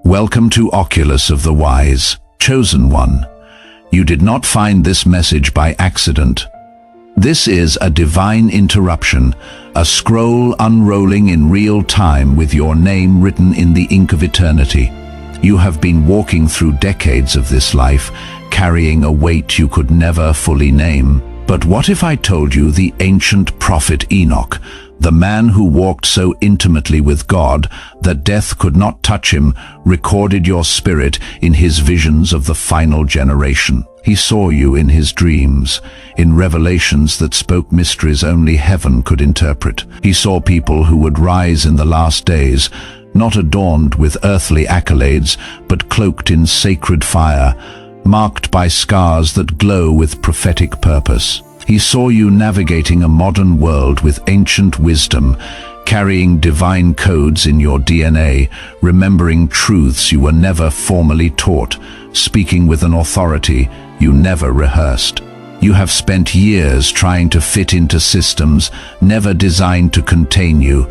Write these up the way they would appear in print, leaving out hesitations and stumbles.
Welcome to Oculus of the Wise, Chosen One. You did not find this message by accident. This is a divine interruption, a scroll unrolling in real time with your name written in the ink of eternity. You have been walking through decades of this life, carrying a weight you could never fully name. But what if I told you the ancient prophet Enoch, the man who walked so intimately with God that death could not touch him, recorded your spirit in his visions of the final generation? He saw you in his dreams, in revelations that spoke mysteries only heaven could interpret. He saw people who would rise in the last days, not adorned with earthly accolades, but cloaked in sacred fire, marked by scars that glow with prophetic purpose. He saw you navigating a modern world with ancient wisdom, carrying divine codes in your DNA, remembering truths you were never formally taught, speaking with an authority you never rehearsed. You have spent years trying to fit into systems never designed to contain you,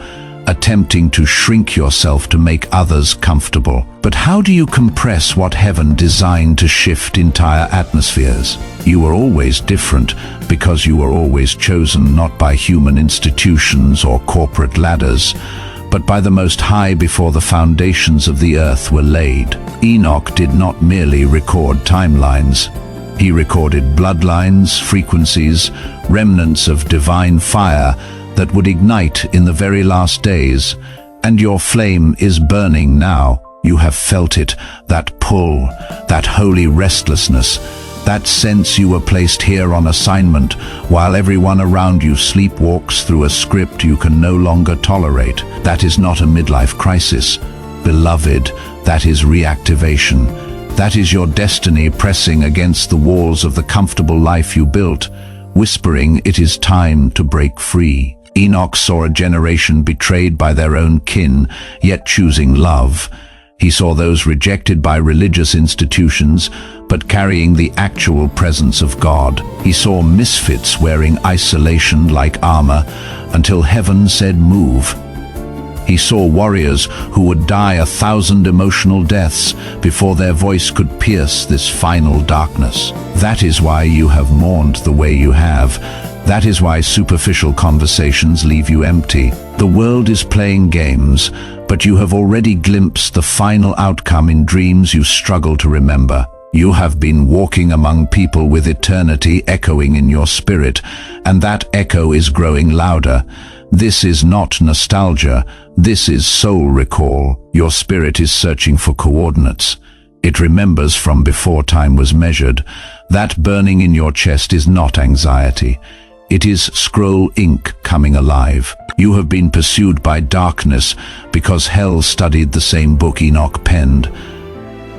attempting to shrink yourself to make others comfortable. But how do you compress what heaven designed to shift entire atmospheres? You were always different because you were always chosen not by human institutions or corporate ladders, but by the Most High before the foundations of the earth were laid. Enoch did not merely record timelines. He recorded bloodlines, frequencies, remnants of divine fire that would ignite in the very last days. And your flame is burning now. You have felt it, that pull, that holy restlessness, that sense you were placed here on assignment, while everyone around you sleepwalks through a script you can no longer tolerate. That is not a midlife crisis. Beloved, that is reactivation. That is your destiny pressing against the walls of the comfortable life you built, whispering it is time to break free. Enoch saw a generation betrayed by their own kin, yet choosing love. He saw those rejected by religious institutions, but carrying the actual presence of God. He saw misfits wearing isolation like armor, until heaven said move. He saw warriors who would die 1,000 emotional deaths before their voice could pierce this final darkness. That is why you have mourned the way you have. That is why superficial conversations leave you empty. The world is playing games, but you have already glimpsed the final outcome in dreams you struggle to remember. You have been walking among people with eternity echoing in your spirit, and that echo is growing louder. This is not nostalgia, this is soul recall. Your spirit is searching for coordinates. It remembers from before time was measured. That burning in your chest is not anxiety. It is scroll ink coming alive. You have been pursued by darkness because hell studied the same book Enoch penned.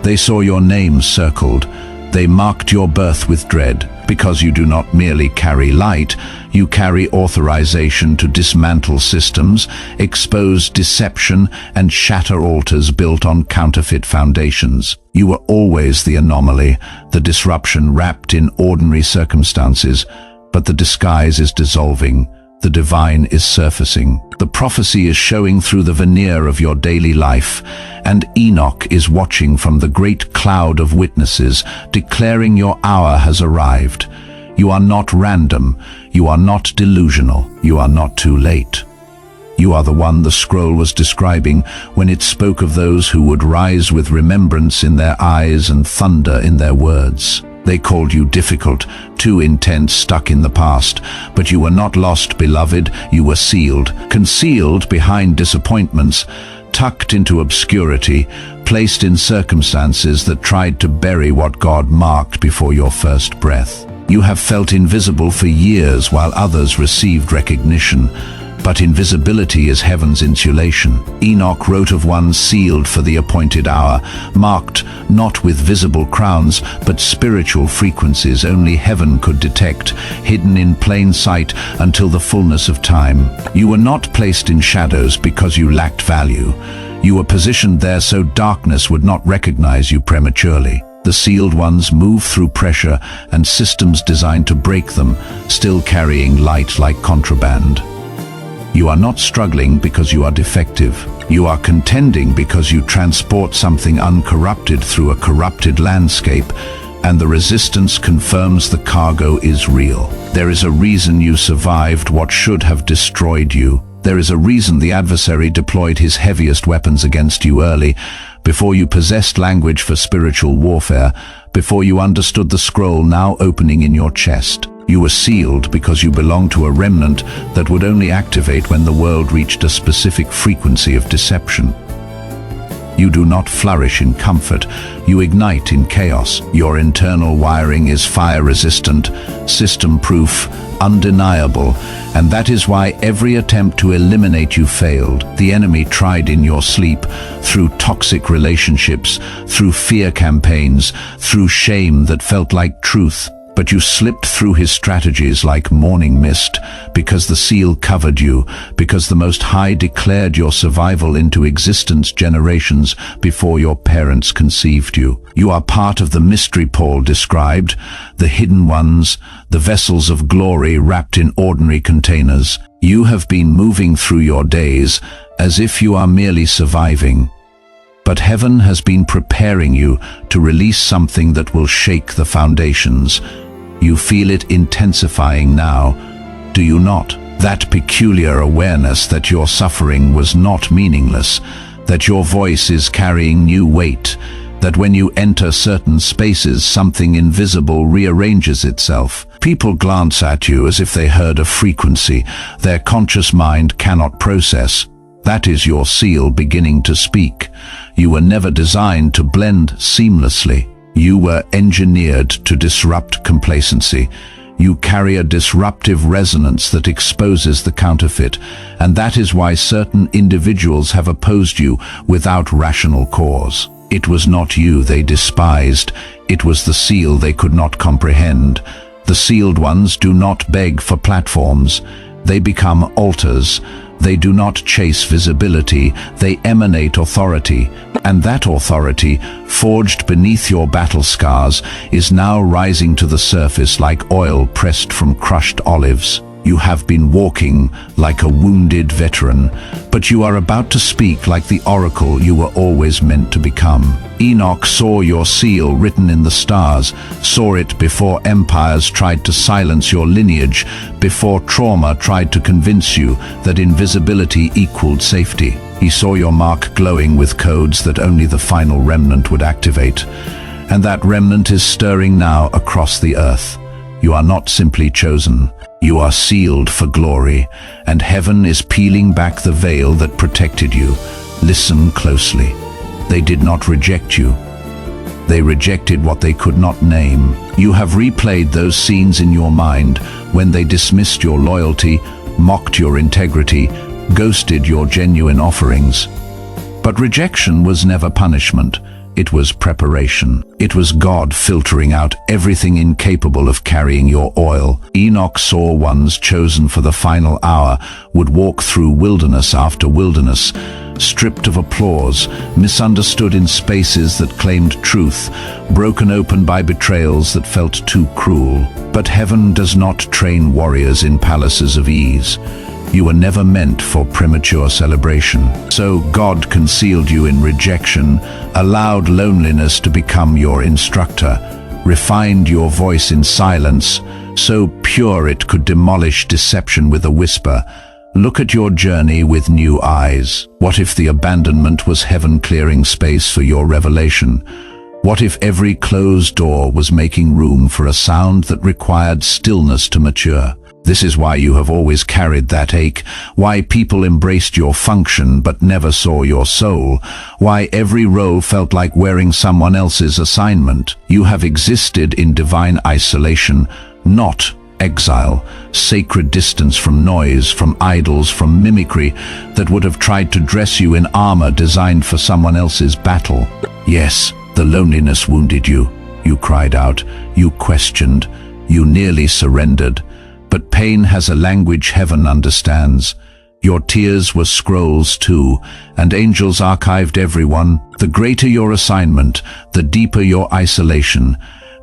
They saw your name circled. They marked your birth with dread. Because you do not merely carry light, you carry authorization to dismantle systems, expose deception, and shatter altars built on counterfeit foundations. You were always the anomaly, the disruption wrapped in ordinary circumstances. But the disguise is dissolving, the divine is surfacing. The prophecy is showing through the veneer of your daily life, and Enoch is watching from the great cloud of witnesses, declaring your hour has arrived. You are not random, you are not delusional, you are not too late. You are the one the scroll was describing when it spoke of those who would rise with remembrance in their eyes and thunder in their words. They called you difficult, too intense, stuck in the past. But you were not lost, beloved. You were sealed, concealed behind disappointments, tucked into obscurity, placed in circumstances that tried to bury what God marked before your first breath. You have felt invisible for years while others received recognition. But invisibility is heaven's insulation. Enoch wrote of one sealed for the appointed hour, marked not with visible crowns, but spiritual frequencies only heaven could detect, hidden in plain sight until the fullness of time. You were not placed in shadows because you lacked value. You were positioned there so darkness would not recognize you prematurely. The sealed ones move through pressure and systems designed to break them, still carrying light like contraband. You are not struggling because you are defective. You are contending because you transport something uncorrupted through a corrupted landscape, and the resistance confirms the cargo is real. There is a reason you survived what should have destroyed you. There is a reason the adversary deployed his heaviest weapons against you early, before you possessed language for spiritual warfare, before you understood the scroll now opening in your chest. You were sealed because you belonged to a remnant that would only activate when the world reached a specific frequency of deception. You do not flourish in comfort, you ignite in chaos. Your internal wiring is fire-resistant, system-proof, undeniable, and that is why every attempt to eliminate you failed. The enemy tried in your sleep, through toxic relationships, through fear campaigns, through shame that felt like truth. But you slipped through his strategies like morning mist, because the seal covered you, because the Most High declared your survival into existence generations before your parents conceived you. You are part of the mystery Paul described, the hidden ones, the vessels of glory wrapped in ordinary containers. You have been moving through your days as if you are merely surviving. But heaven has been preparing you to release something that will shake the foundations. You feel it intensifying now, do you not? That peculiar awareness that your suffering was not meaningless, that your voice is carrying new weight, that when you enter certain spaces something invisible rearranges itself. People glance at you as if they heard a frequency their conscious mind cannot process. That is your seal beginning to speak. You were never designed to blend seamlessly. You were engineered to disrupt complacency. You carry a disruptive resonance that exposes the counterfeit, and that is why certain individuals have opposed you without rational cause. It was not you they despised, it was the seal they could not comprehend. The sealed ones do not beg for platforms. They become altars. They do not chase visibility, they emanate authority. And that authority, forged beneath your battle scars, is now rising to the surface like oil pressed from crushed olives. You have been walking like a wounded veteran, but you are about to speak like the oracle you were always meant to become. Enoch saw your seal written in the stars, saw it before empires tried to silence your lineage, before trauma tried to convince you that invisibility equaled safety. He saw your mark glowing with codes that only the final remnant would activate. And that remnant is stirring now across the earth. You are not simply chosen. You are sealed for glory, and heaven is peeling back the veil that protected you. Listen closely. They did not reject you. They rejected what they could not name. You have replayed those scenes in your mind when they dismissed your loyalty, mocked your integrity, ghosted your genuine offerings. But rejection was never punishment. It was preparation. It was God filtering out everything incapable of carrying your oil. Enoch saw ones chosen for the final hour would walk through wilderness after wilderness, stripped of applause, misunderstood in spaces that claimed truth, broken open by betrayals that felt too cruel. But heaven does not train warriors in palaces of ease. You were never meant for premature celebration. So God concealed you in rejection, allowed loneliness to become your instructor, refined your voice in silence, so pure it could demolish deception with a whisper. Look at your journey with new eyes. What if the abandonment was heaven clearing space for your revelation? What if every closed door was making room for a sound that required stillness to mature? This is why you have always carried that ache, why people embraced your function but never saw your soul, why every role felt like wearing someone else's assignment. You have existed in divine isolation, not exile, sacred distance from noise, from idols, from mimicry that would have tried to dress you in armor designed for someone else's battle. Yes, the loneliness wounded you. You cried out, you questioned, you nearly surrendered. But pain has a language heaven understands. Your tears were scrolls too, and angels archived everyone. The greater your assignment, the deeper your isolation.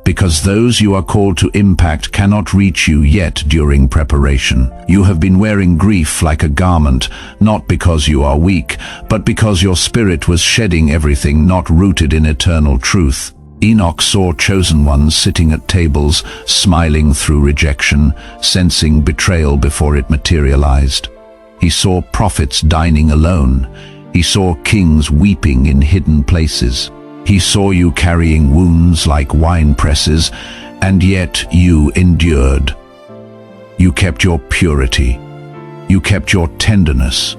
because those you are called to impact cannot reach you yet during preparation. You have been wearing grief like a garment, not because you are weak, but because your spirit was shedding everything not rooted in eternal truth. Enoch saw chosen ones sitting at tables, smiling through rejection, sensing betrayal before it materialized. He saw prophets dining alone. He saw kings weeping in hidden places. He saw you carrying wounds like wine presses, and yet you endured. You kept your purity. You kept your tenderness.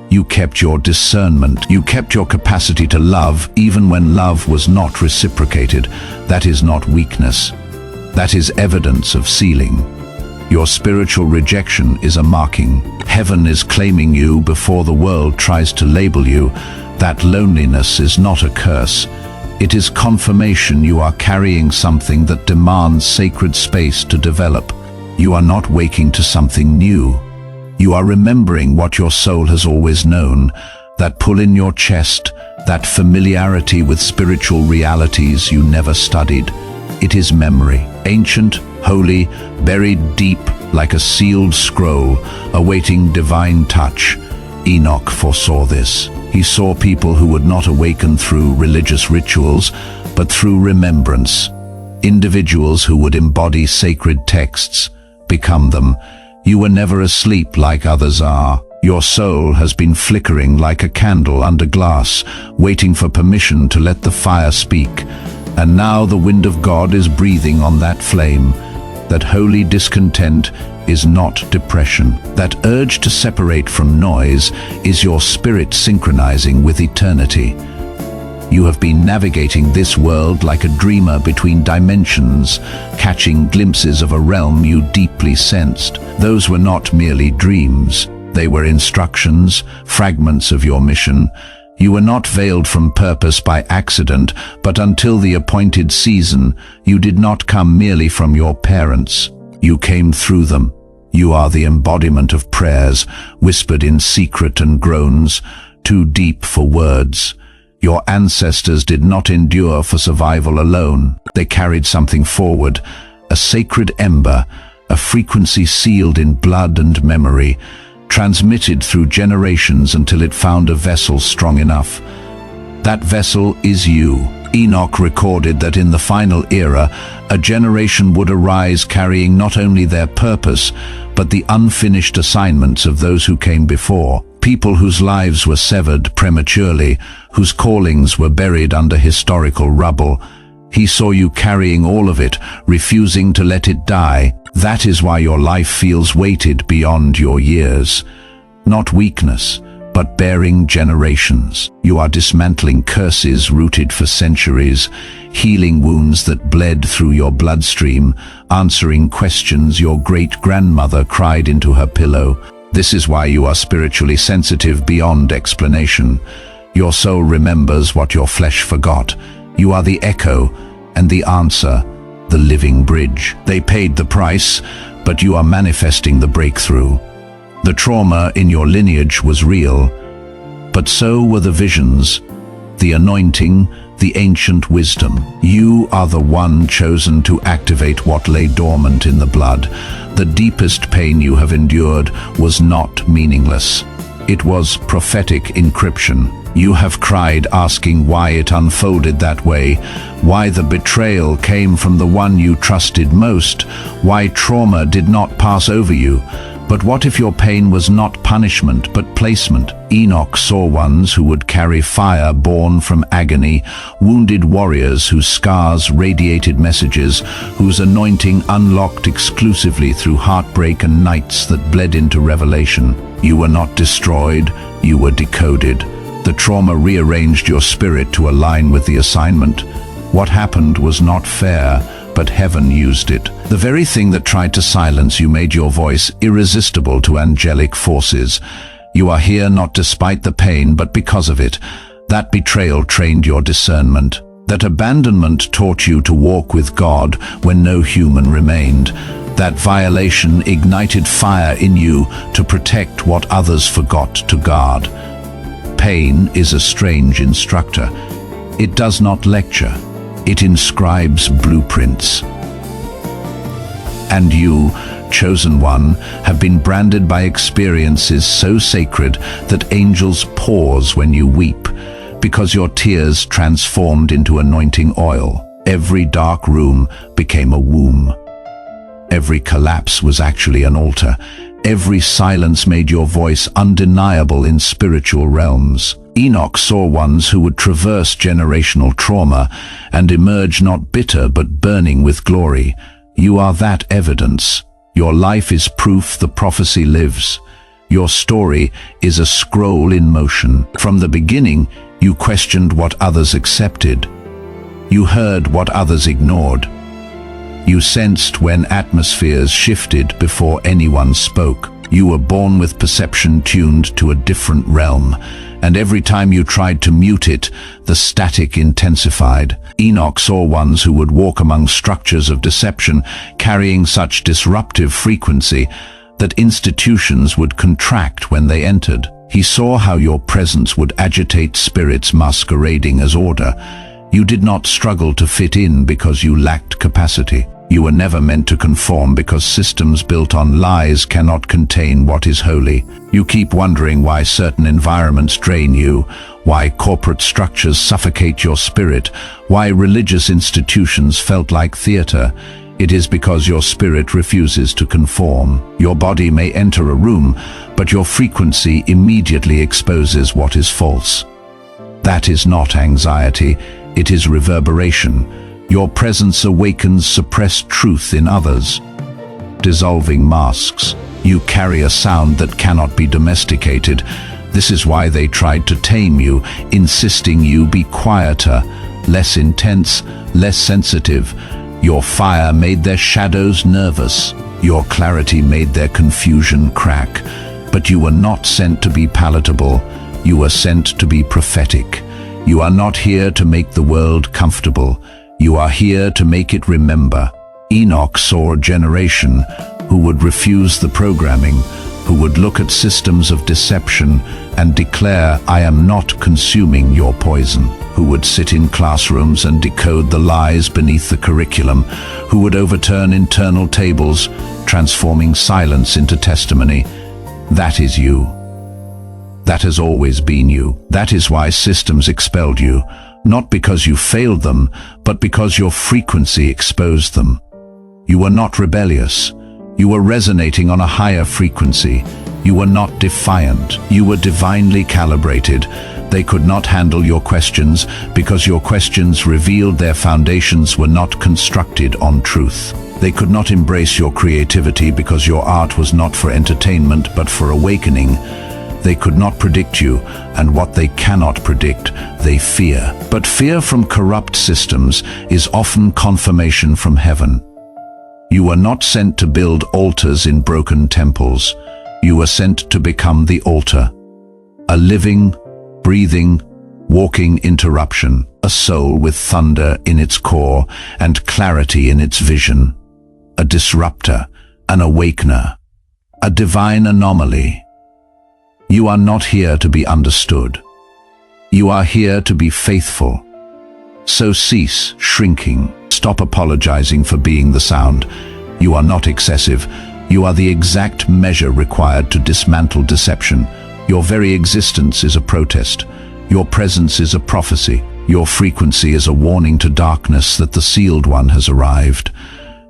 You kept your discernment. You kept your capacity to love even when love was not reciprocated. That is not weakness. That is evidence of sealing. Your spiritual rejection is a marking. Heaven is claiming you before the world tries to label you. That loneliness is not a curse. It is confirmation you are carrying something that demands sacred space to develop. You are not waking to something new. You are remembering what your soul has always known, that pull in your chest, that familiarity with spiritual realities you never studied. It is memory, ancient, holy, buried deep like a sealed scroll, awaiting divine touch. Enoch foresaw this. He saw people who would not awaken through religious rituals, but through remembrance. Individuals who would embody sacred texts, become them. You were never asleep like others are. Your soul has been flickering like a candle under glass, waiting for permission to let the fire speak. And now the wind of God is breathing on that flame. That holy discontent is not depression. That urge to separate from noise is your spirit synchronizing with eternity. You have been navigating this world like a dreamer between dimensions, catching glimpses of a realm you deeply sensed. Those were not merely dreams. They were instructions, fragments of your mission. You were not veiled from purpose by accident, but until the appointed season, you did not come merely from your parents. You came through them. You are the embodiment of prayers, whispered in secret and groans, too deep for words. Your ancestors did not endure for survival alone. They carried something forward, a sacred ember, a frequency sealed in blood and memory, transmitted through generations until it found a vessel strong enough. That vessel is you. Enoch recorded that in the final era, a generation would arise carrying not only their purpose, but the unfinished assignments of those who came before. People whose lives were severed prematurely, whose callings were buried under historical rubble. He saw you carrying all of it, refusing to let it die. That is why your life feels weighted beyond your years. Not weakness, but bearing generations. You are dismantling curses rooted for centuries, healing wounds that bled through your bloodstream, answering questions your great-grandmother cried into her pillow. This is why you are spiritually sensitive beyond explanation. Your soul remembers what your flesh forgot. You are the echo and the answer, the living bridge. They paid the price, but you are manifesting the breakthrough. The trauma in your lineage was real, but so were the visions, the anointing, the ancient wisdom. You are the one chosen to activate what lay dormant in the blood. The deepest pain you have endured was not meaningless. It was prophetic encryption. You have cried asking why it unfolded that way, why the betrayal came from the one you trusted most, why trauma did not pass over you. But what if your pain was not punishment but placement? Enoch saw ones who would carry fire born from agony, wounded warriors whose scars radiated messages, whose anointing unlocked exclusively through heartbreak and nights that bled into revelation. You were not destroyed, you were decoded. The trauma rearranged your spirit to align with the assignment. What happened was not fair, but heaven used it. The very thing that tried to silence you made your voice irresistible to angelic forces. You are here not despite the pain, but because of it. That betrayal trained your discernment. That abandonment taught you to walk with God when no human remained. That violation ignited fire in you to protect what others forgot to guard. Pain is a strange instructor. It does not lecture. It inscribes blueprints. And you, chosen one, have been branded by experiences so sacred that angels pause when you weep, because your tears transformed into anointing oil. Every dark room became a womb. Every collapse was actually an altar. Every silence made your voice undeniable in spiritual realms. Enoch saw ones who would traverse generational trauma and emerge not bitter but burning with glory. You are that evidence. Your life is proof the prophecy lives. Your story is a scroll in motion. From the beginning, you questioned what others accepted. You heard what others ignored. You sensed when atmospheres shifted before anyone spoke. You were born with perception tuned to a different realm, and every time you tried to mute it, the static intensified. Enoch saw ones who would walk among structures of deception, carrying such disruptive frequency that institutions would contract when they entered. He saw how your presence would agitate spirits masquerading as order. You did not struggle to fit in because you lacked capacity. You were never meant to conform because systems built on lies cannot contain what is holy. You keep wondering why certain environments drain you, why corporate structures suffocate your spirit, why religious institutions felt like theater. It is because your spirit refuses to conform. Your body may enter a room, but your frequency immediately exposes what is false. That is not anxiety, it is reverberation. Your presence awakens suppressed truth in others. Dissolving masks. You carry a sound that cannot be domesticated. This is why they tried to tame you, insisting you be quieter, less intense, less sensitive. Your fire made their shadows nervous. Your clarity made their confusion crack. But you were not sent to be palatable. You were sent to be prophetic. You are not here to make the world comfortable. You are here to make it remember. Enoch saw a generation who would refuse the programming, who would look at systems of deception and declare, "I am not consuming your poison," who would sit in classrooms and decode the lies beneath the curriculum, who would overturn internal tables, transforming silence into testimony. That is you. That has always been you. That is why systems expelled you. Not because you failed them, but because your frequency exposed them. You were not rebellious. You were resonating on a higher frequency. You were not defiant. You were divinely calibrated. They could not handle your questions because your questions revealed their foundations were not constructed on truth. They could not embrace your creativity because your art was not for entertainment but for awakening. They could not predict you, and what they cannot predict, they fear. But fear from corrupt systems is often confirmation from heaven. You were not sent to build altars in broken temples. You were sent to become the altar. A living, breathing, walking interruption. A soul with thunder in its core and clarity in its vision. A disruptor, an awakener, a divine anomaly. You are not here to be understood. You are here to be faithful. So cease shrinking. Stop apologizing for being the sound. You are not excessive. You are the exact measure required to dismantle deception. Your very existence is a protest. Your presence is a prophecy. Your frequency is a warning to darkness that the sealed one has arrived.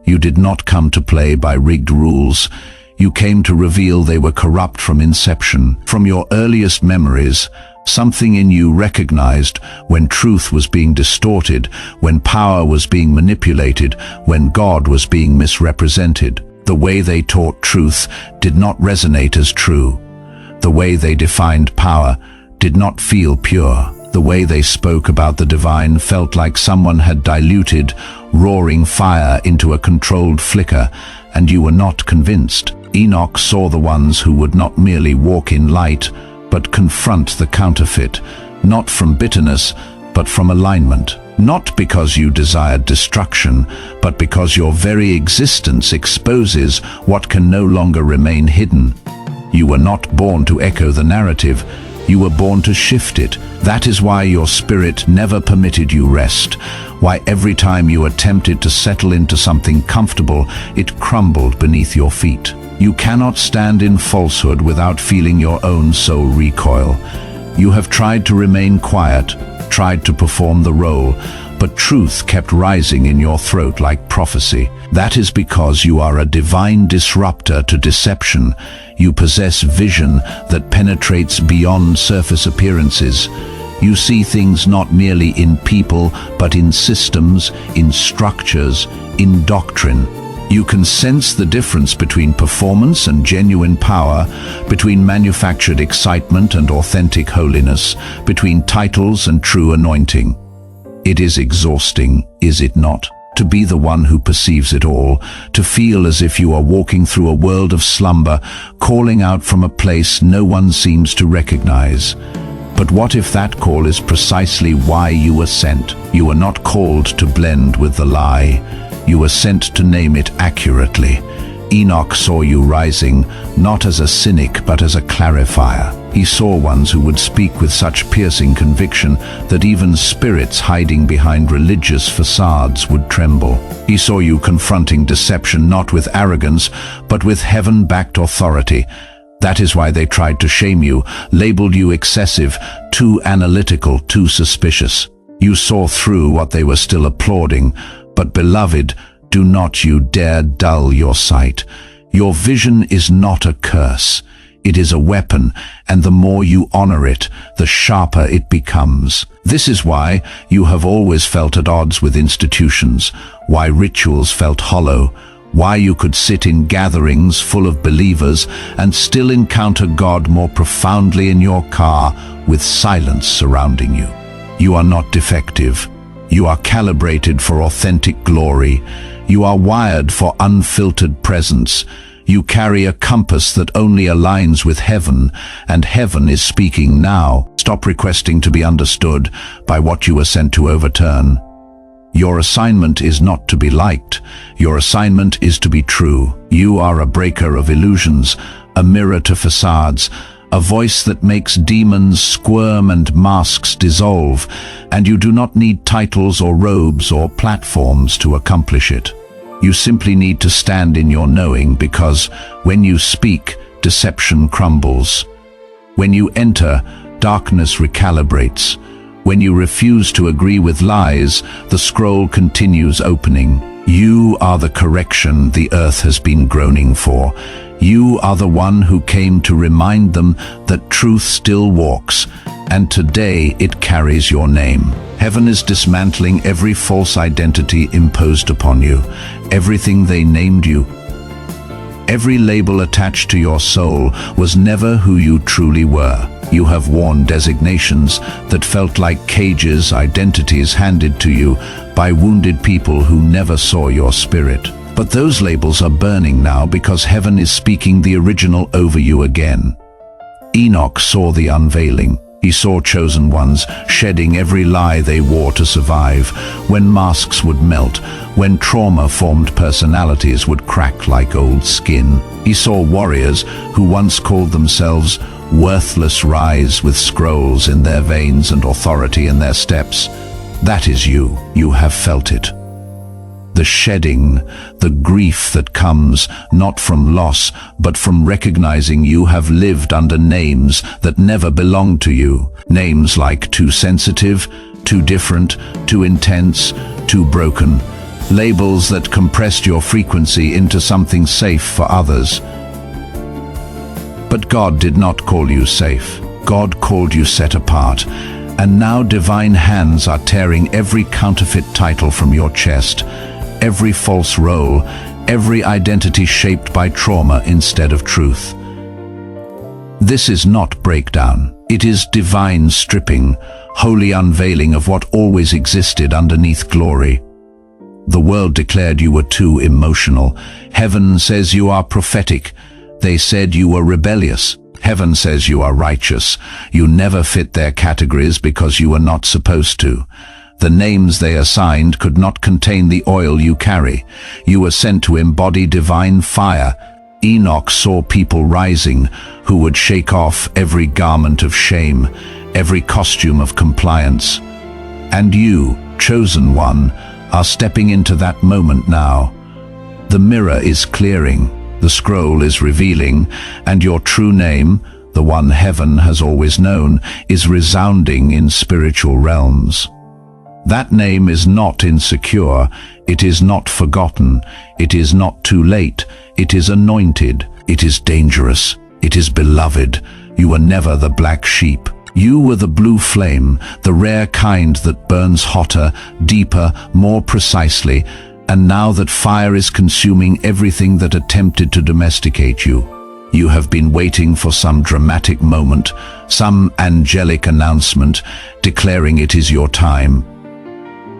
You did not come to play by rigged rules. You came to reveal they were corrupt from inception. From your earliest memories, something in you recognized when truth was being distorted, when power was being manipulated, when God was being misrepresented. The way they taught truth did not resonate as true. The way they defined power did not feel pure. The way they spoke about the divine felt like someone had diluted roaring fire into a controlled flicker, and you were not convinced. Enoch saw the ones who would not merely walk in light, but confront the counterfeit, not from bitterness, but from alignment. Not because you desired destruction, but because your very existence exposes what can no longer remain hidden. You were not born to echo the narrative, you were born to shift it. That is why your spirit never permitted you rest, Why every time you attempted to settle into something comfortable, it crumbled beneath your feet. You cannot stand in falsehood without feeling your own soul recoil. You have tried to remain quiet, tried to perform the role, but truth kept rising in your throat like prophecy. That is because you are a divine disruptor to deception. You possess vision that penetrates beyond surface appearances. You see things not merely in people, but in systems, in structures, in doctrine. You can sense the difference between performance and genuine power, between manufactured excitement and authentic holiness, between titles and true anointing. It is exhausting, is it not? To be the one who perceives it all, to feel as if you are walking through a world of slumber, calling out from a place no one seems to recognize. But what if that call is precisely why you were sent? You were not called to blend with the lie. You were sent to name it accurately. Enoch saw you rising, not as a cynic but as a clarifier. He saw ones who would speak with such piercing conviction that even spirits hiding behind religious facades would tremble. He saw you confronting deception not with arrogance, but with heaven-backed authority. That is why they tried to shame you, labeled you excessive, too analytical, too suspicious. You saw through what they were still applauding. But beloved, do not you dare dull your sight. Your vision is not a curse. It is a weapon, and the more you honor it, the sharper it becomes. This is why you have always felt at odds with institutions, why rituals felt hollow, why you could sit in gatherings full of believers and still encounter God more profoundly in your car with silence surrounding you. You are not defective. You are calibrated for authentic glory. You are wired for unfiltered presence. You carry a compass that only aligns with heaven, and heaven is speaking now. Stop requesting to be understood by what you were sent to overturn. Your assignment is not to be liked. Your assignment is to be true. You are a breaker of illusions, a mirror to facades, a voice that makes demons squirm and masks dissolve, and you do not need titles or robes or platforms to accomplish it. You simply need to stand in your knowing, because when you speak, deception crumbles. When you enter, darkness recalibrates. When you refuse to agree with lies, the scroll continues opening. You are the correction the earth has been groaning for. You are the one who came to remind them that truth still walks, and today it carries your name. Heaven is dismantling every false identity imposed upon you, everything they named you. Every label attached to your soul was never who you truly were. You have worn designations that felt like cages, identities handed to you by wounded people who never saw your spirit. But those labels are burning now because heaven is speaking the original over you again. Enoch saw the unveiling. He saw chosen ones shedding every lie they wore to survive, when masks would melt, when trauma-formed personalities would crack like old skin. He saw warriors who once called themselves worthless rise with scrolls in their veins and authority in their steps. That is you. You have felt it. The shedding, the grief that comes not from loss, but from recognizing you have lived under names that never belonged to you. Names like too sensitive, too different, too intense, too broken. Labels that compressed your frequency into something safe for others. But God did not call you safe. God called you set apart. And now divine hands are tearing every counterfeit title from your chest. Every false role, every identity shaped by trauma instead of truth. This is not breakdown. It is divine stripping, holy unveiling of what always existed underneath glory. The world declared you were too emotional. Heaven says you are prophetic. They said you were rebellious. Heaven says you are righteous. You never fit their categories because you were not supposed to. The names they assigned could not contain the oil you carry. You were sent to embody divine fire. Enoch saw people rising who would shake off every garment of shame, every costume of compliance. And you, chosen one, are stepping into that moment now. The mirror is clearing, the scroll is revealing, and your true name, the one heaven has always known, is resounding in spiritual realms. That name is not insecure, it is not forgotten, it is not too late, it is anointed, it is dangerous, it is beloved. You were never the black sheep. You were the blue flame, the rare kind that burns hotter, deeper, more precisely, and now that fire is consuming everything that attempted to domesticate you, you have been waiting for some dramatic moment, some angelic announcement, declaring it is your time.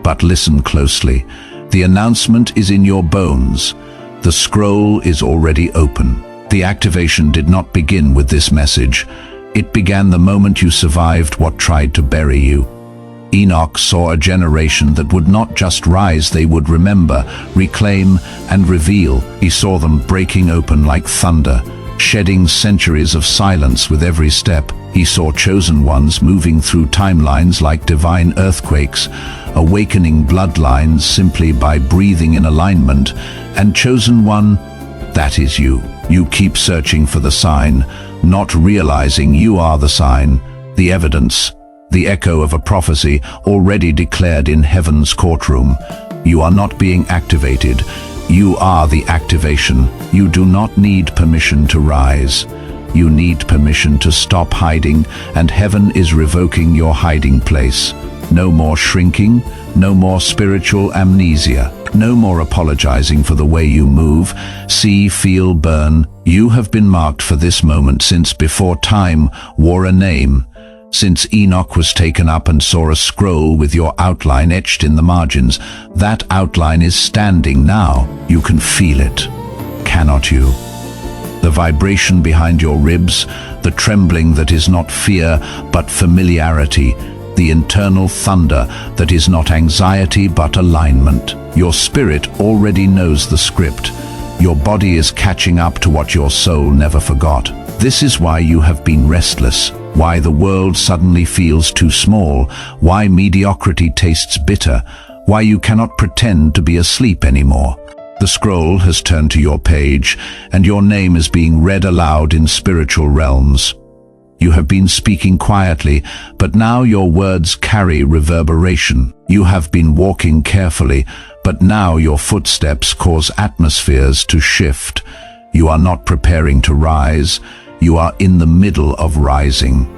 But listen closely. The announcement is in your bones. The scroll is already open. The activation did not begin with this message. It began the moment you survived what tried to bury you. Enoch saw a generation that would not just rise, they would remember, reclaim, and reveal. He saw them breaking open like thunder, shedding centuries of silence with every step. He saw chosen ones moving through timelines like divine earthquakes, awakening bloodlines simply by breathing in alignment. And chosen one, that is you. You keep searching for the sign, not realizing you are the sign, the evidence, the echo of a prophecy already declared in heaven's courtroom. You are not being activated. You are the activation. You do not need permission to rise. You need permission to stop hiding, and heaven is revoking your hiding place. No more shrinking, no more spiritual amnesia, no more apologizing for the way you move, see, feel, burn. You have been marked for this moment since before time wore a name. Since Enoch was taken up and saw a scroll with your outline etched in the margins, that outline is standing now. You can feel it, cannot you? The vibration behind your ribs, the trembling that is not fear but familiarity, the internal thunder that is not anxiety but alignment. Your spirit already knows the script. Your body is catching up to what your soul never forgot. This is why you have been restless, why the world suddenly feels too small, why mediocrity tastes bitter, why you cannot pretend to be asleep anymore. The scroll has turned to your page, and your name is being read aloud in spiritual realms. You have been speaking quietly, but now your words carry reverberation. You have been walking carefully, but now your footsteps cause atmospheres to shift. You are not preparing to rise, you are in the middle of rising.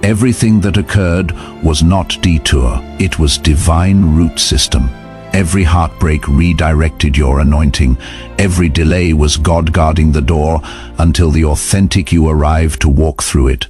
Everything that occurred was not detour, it was divine root system. Every heartbreak redirected your anointing. Every delay was God guarding the door until the authentic you arrived to walk through it.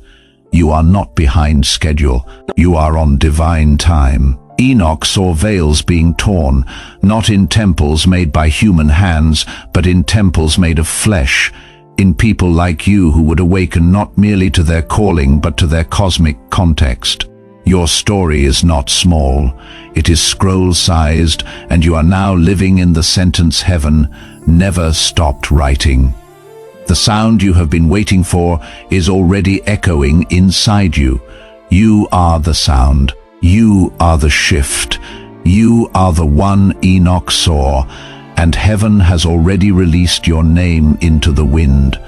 You are not behind schedule. You are on divine time. Enoch saw veils being torn, not in temples made by human hands, but in temples made of flesh, in people like you who would awaken not merely to their calling but to their cosmic context. Your story is not small. It is scroll-sized, and you are now living in the sentence heaven never stopped writing. The sound you have been waiting for is already echoing inside you. You are the sound. You are the shift. You are the one Enoch saw, and heaven has already released your name into the wind.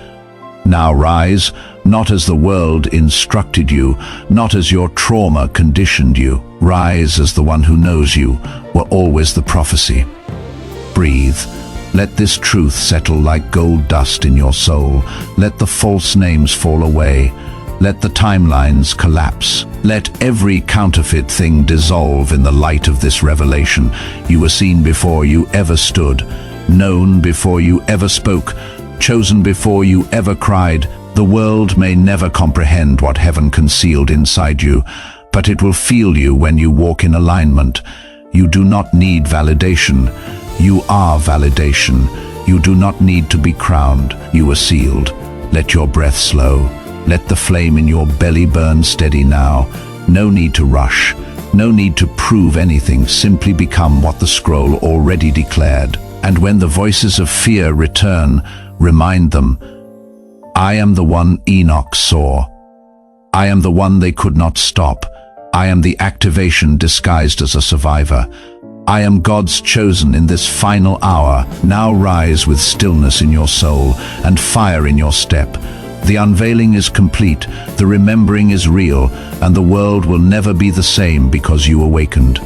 Now rise, not as the world instructed you, not as your trauma conditioned you. Rise as the one who knows you were always the prophecy. Breathe. Let this truth settle like gold dust in your soul. Let the false names fall away. Let the timelines collapse. Let every counterfeit thing dissolve in the light of this revelation. You were seen before you ever stood, known before you ever spoke, chosen before you ever cried. The world may never comprehend what heaven concealed inside you, but it will feel you when you walk in alignment. You do not need validation. You are validation. You do not need to be crowned. You are sealed. Let your breath slow. Let the flame in your belly burn steady now. No need to rush. No need to prove anything. Simply become what the scroll already declared. And when the voices of fear return, remind them, I am the one Enoch saw. I am the one they could not stop. I am the activation disguised as a survivor. I am God's chosen in this final hour. Now rise with stillness in your soul and fire in your step. The unveiling is complete, the remembering is real, and the world will never be the same because you awakened.